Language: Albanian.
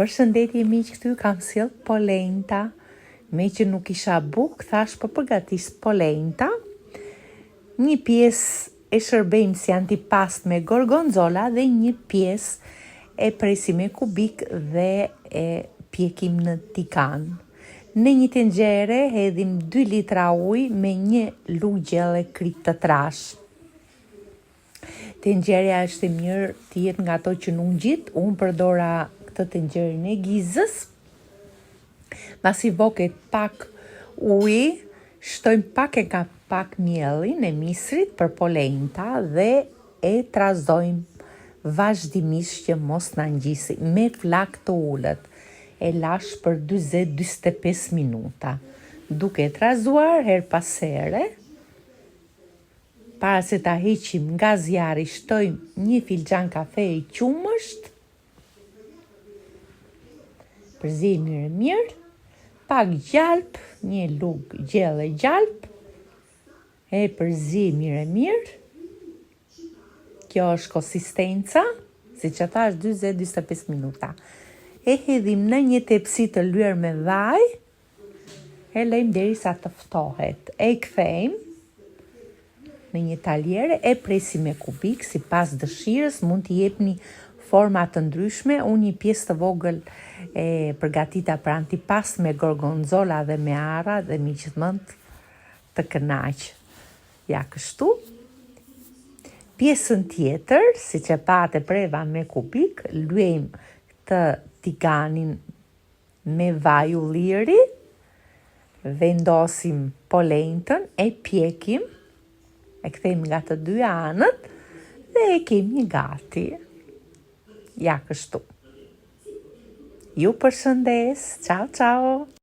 Përshëndetje miq, këtu kam sjell polenta. Me që nuk isha buk, thash po përgatis polenta. Një pjesë e shërbejmë si antipast me gorgonzola dhe një pjesë e presim me kubik dhe e pjekim në tikan. Në një tenxhere hedhim 2 litra ujë me 1 lugë gjelle krit të trash. Tenxheria është e mirë të jetë nga ato që nuk ngjit. Unë përdora këtë tenxherën e gizës. Pasi voket pak ujë, shtojmë pak miellin e misrit për polenta dhe e trazojmë vazhdimisht që mos na ngjisi me flak të ulët. E lash për 40-45 minuta. Duke trazuar her pas here, para se ta heqim nga zjarri, shtojmë 1 filxhan kafe i qumësht. Përzijmë mirë, pak gjalp, 1 lugë gjelle gjalp, e përzijmë mirë. Kjo është konsistenca, si që thash 40-45 minuta. E hedhim në një tepsi të lyer me vaj, e lejmë derisa të ftohet. E kthejmë në një taljer, e presim me kubik, sipas dëshirës, mund t'i jepni forma të ndryshme. Unë një pjesë të vogël e përgatita për antipast me gorgonzola dhe me arra dhe mi gjithmonë të kënaq. Ja kështu. Pjesën tjetër, si që pate preva me kubik, luajmë të tikanin me vaj ulliri, vendosim polentën, e pjekim, e kthejmë nga të 2 anët dhe e kemi gati. Ja kështu. Ju përshëndes, ciao ciao!